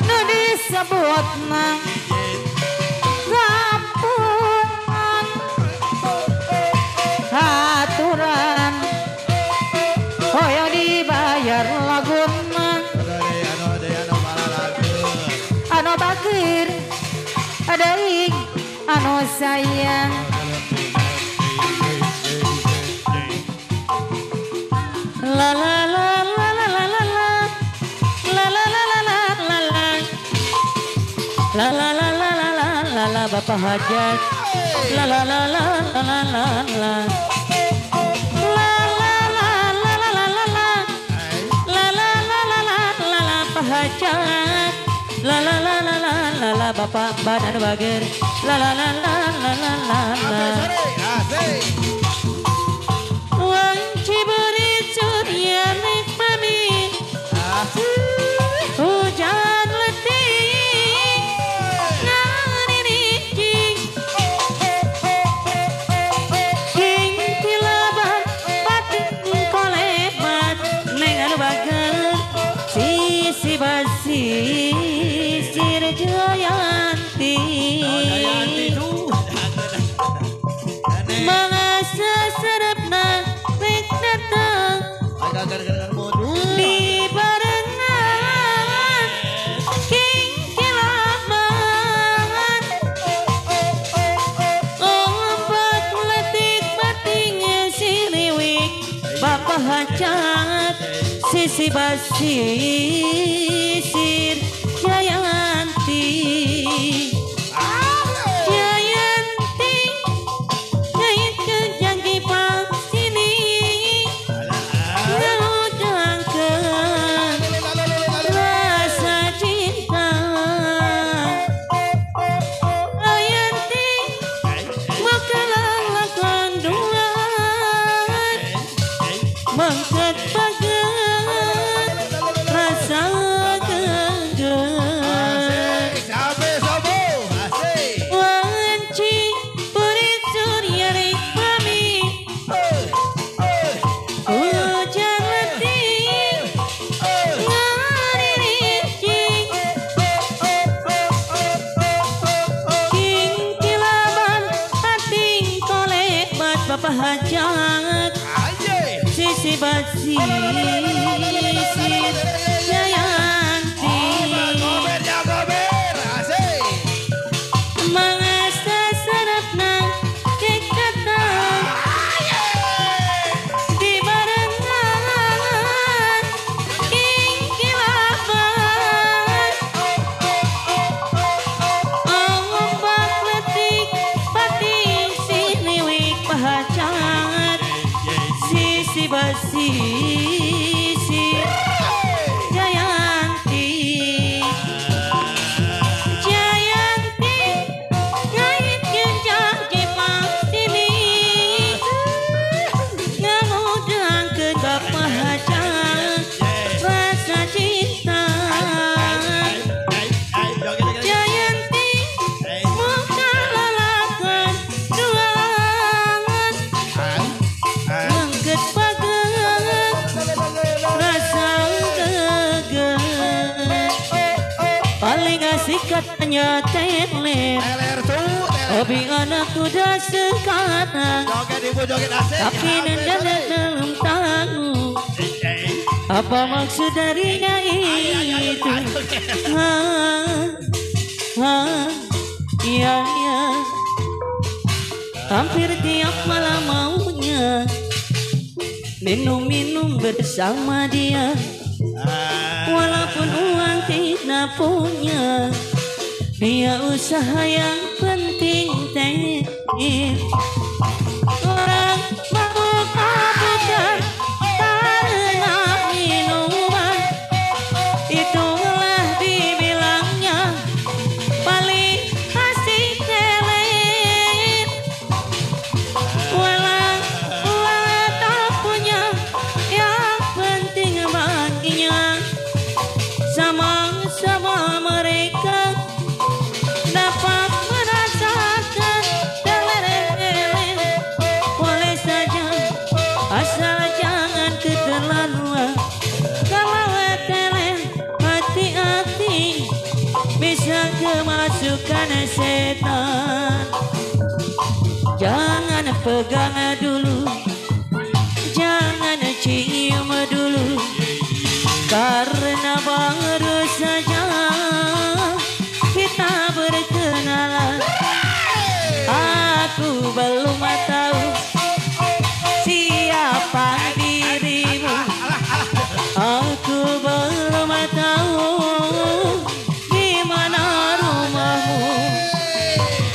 nu disebut nang kampungan haturan hoyong dibayar laguna anu bakir adaing anu sayang la la la la la la la la la la la la la la la la la la la Bapak Hajat la la la la la la la la hajat la la la la la la la Bapak Badan Bager la la la la la la la la Wang Ciburi Suryani Pami hujan letih ngani cing king tilaban batin kolebat nengan bager si basi sir Jayanti mangasa serapna rek datang di barengan king kilaban ombak letik batingnya siriwik Bapak Hajat sisi basi sir Jayanti Jayanti Jayat kejangki pas sini ngudangkan rasa cinta Jayanti makalah lakon duaan mangkat bagan rasa wancing purit suryani kami hujan letih ngari ricing king kilaban hating kolebat Bapak Hajat sisi basi sir Jayanti mangasta serapna kekatan di barengan king kilaban ombak letik bating siniwik Pahacat sisi basi sir Jayanti Jayanti ngait genjang kipang sini ngudang ke Bapak Hajat rasa cinta Jayanti muka lalakan duangan mengket bagan rasa geger paling asik katanya teler hobi anak udah sekarang tapi nendang dalam tanggung apa maksud darinya itu iya ya hampir tiap malam maunya minum-minum bersama dia walaupun uang tidak punya dia usaha yang penting teh orang mabuk abukan karena minuman itulah dibilangnya paling asik teler walau tak punya yang penting baginya sama-sama mereka dapat merasakan teler boleh saja asal jangan keterlaluan kalau teler kemasukan setan. Jangan pegang dulu, jangan cium dulu, karena baru saja kita berkenalan. Aku belum tahu siapa dirimu, aku belum tahu di mana rumahmu.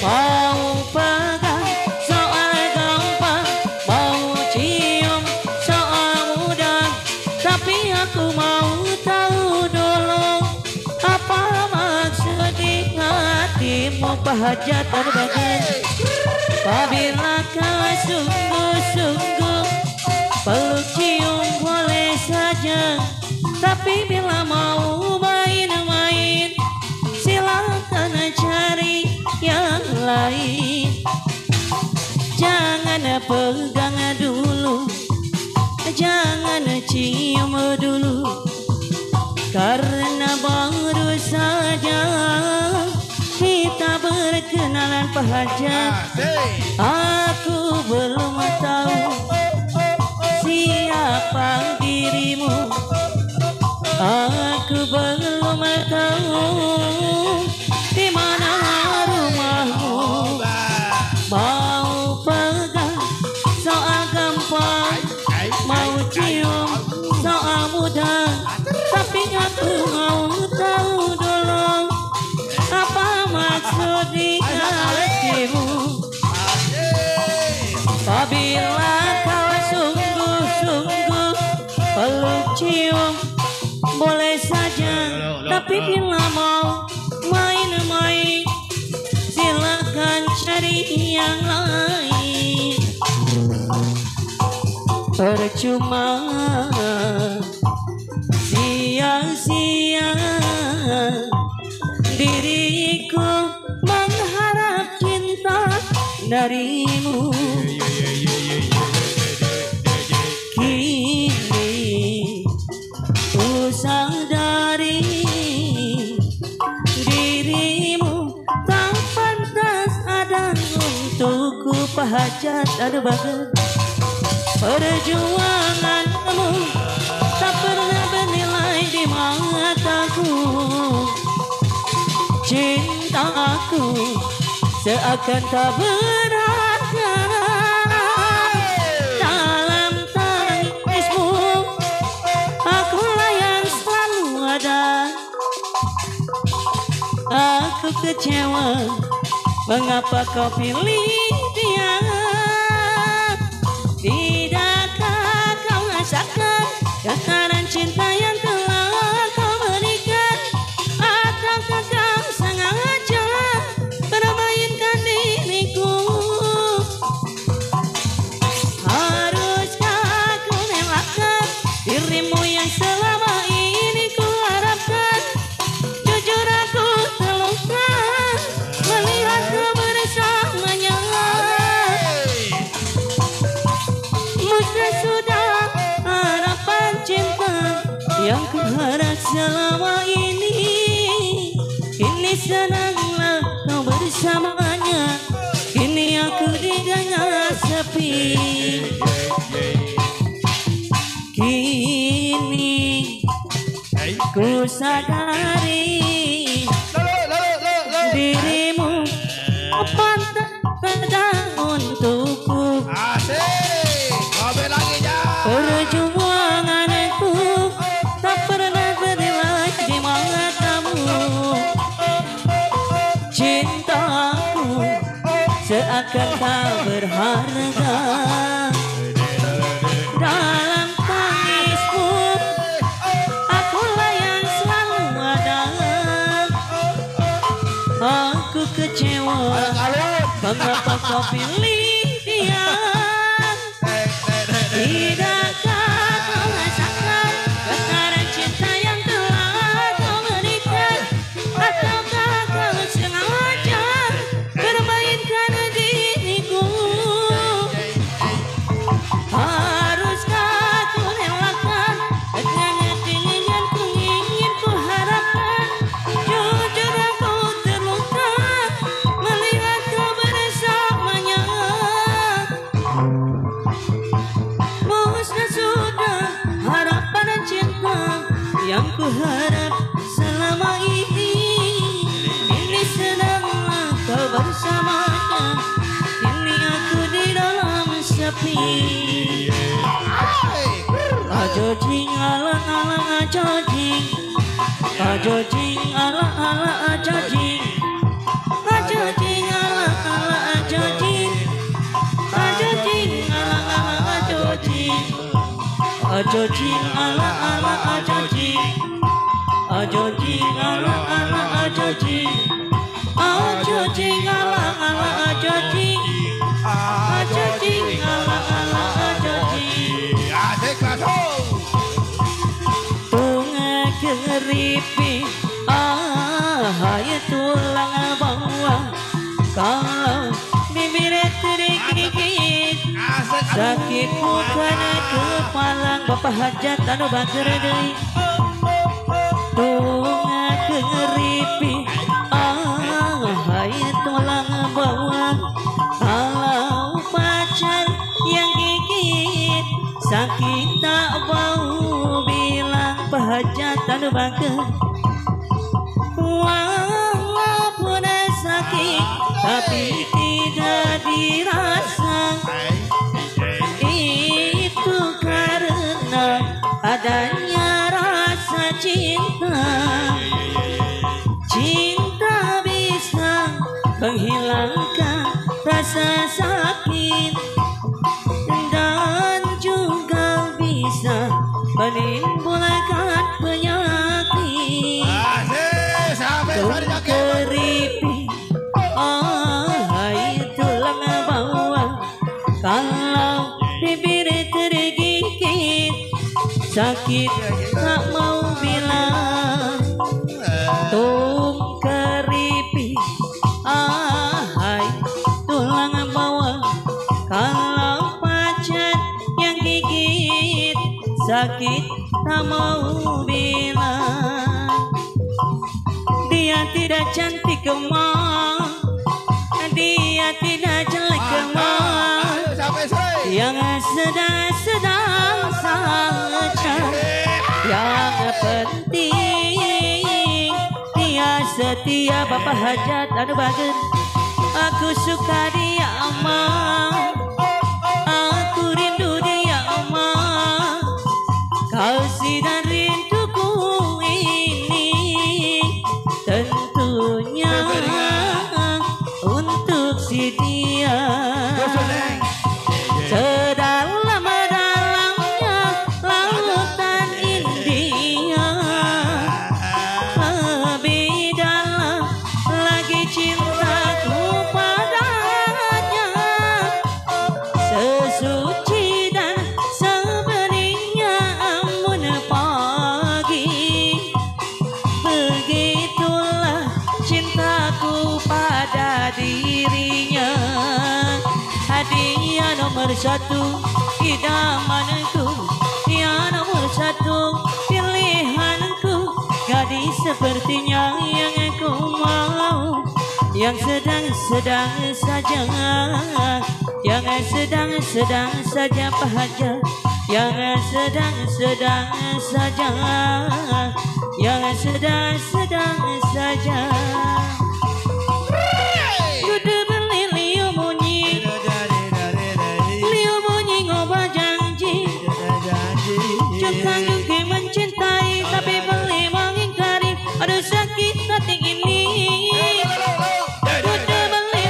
Mau pegang soal gampang, mau cium soal mudah, tapi aku mau tahu dulu apa maksud di hatimu. Pahajat terbagai apabila kau sungguh-sungguh, peluk cium boleh saja, tapi bila mau main-main silakan cari yang lain. Jangan pegang dulu, jangan cium dulu, karena baru saja kita berkenalan. Pahajat, aku belum tahu siapa dirimu, aku belum tahu di mana rumahmu. Mau pegang soal gampang, mau cium soal mudah, tapi aku mau tahu dulu apa maksud di hatimu. Apabila kau sungguh-sungguh, peluk cium boleh saja, tapi bila mau main-main silakan cari yang lain. Percuma sia-sia diriku mengharap cinta darimu. Kini ku sadari dirimu tak pantas ada untukku. Pahajat ada bagai perjuanganmu tak pernah bernilai di mataku. Cintaku seakan tak berharga dalam tangismu. Akulah yang selalu ada. Aku kecewa, mengapa kau pilih dia? Tidakkah kau rasakan getaran cinta yang telah kau berikan? Ataukah kau sengaja permainkan diriku? Haruskah aku relakan dirimu yang selama ini ku harapkan? Jujur aku terluka melihatmu bersamanya. Musnah sudah harapan cinta yang ku harap selama ini. Kini senanglah kau bersamanya, kini aku di dada sepi. Kini ku sadari dirimu pantas ada untukku. Perjuanganku tak pernah bernilai di matamu. Cintaku seakan tak berharga dalam tangismu. Akulah yang selalu ada. Aku kecewa, mengapa kau pilih dia? Tidakkah kau rasakan getaran cinta yang telah kau berikan? Ataukah kau sengaja permainkan diriku? Haruskah aku relakan dengan keinginan ku harapkan? Jujur aku Aku harap selama ini sedanglah kau bersamanya. Kini aku di dalam sepi. Ajojing ala ala ajojing, ajojing ala ala ajojing, ajojing ala ala ajojing, ajojing ala ala ajojing, ajojing ala ala ajojing, ajojing ala ala ajojing, ajojing ala ala ajojing, ajojing ala ala ajojing. Asik langsung. Keripik ya tulang bawah. Kalau bibir tergigit sakit bukan kepala. Bapak hajat anu bager deui tunga keripik ya tulang bawah. Kalau pacar yang gigit sakit tak bau bilang hajatan bager. Walaupun sakit tapi tidak dirasa, itu karena adanya rasa cinta. Cinta bisa menghilangkan rasa sakit dan juga bisa menimbulkan penyakit. Keripik tulang bawah. Kalau bibir tergigit sakit tak mau bilang. Tung keripik tulang bawah. Kalau pacar yang gigit sakit tak mau bilang. Dia tidak cantik kemah, dia tidak jelek kemah, yang sedang-sedang saja. Yang penting dia setia. Bapak hajat anu bager. Aku suka dia mah, aku rindu dia mah. Kau dan rinduku ini tentunya untuk si dia. Sedalam-dalamnya lautan India, lebih dalam lagi cintaku padanya. Sesuci dan sebenarnya amun pagi, begitulah cintaku pada dirinya. Dia nomor satu idamanku, dia nomor satu pilihanku. Gadis sepertinya yang aku mau, yang sedang-sedang saja, yang sedang-sedang saja bahagia, yang sedang-sedang saja, yang sedang-sedang saja. Kudu beli liu bunyi, liu bunyi ngobah janji. Cukang juga mencintai tapi beli mengingkari. Aduh sakit hati ini. Kudu beli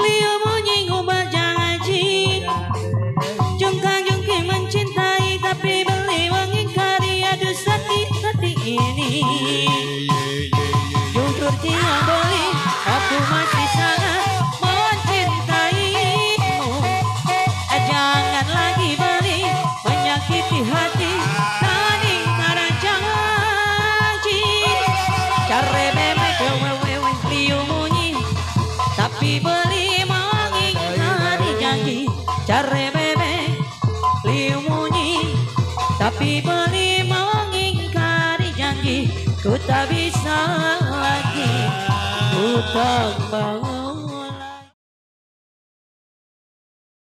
liu bunyi ngobah janji. Cukang juga mencintai tapi beli mengingkari. Aduh sakit hati ini. Jujur dia boleh, aku masih sangat mencintaimu. Jangan lagi beli menyakiti hati tadi karena janji. Care bebe kewewe liu bunyi tapi beli mengingkari janji. Care bebe liu bunyi tapi beli mengingkari janji. Ku tak bisa lagi, ku tak mau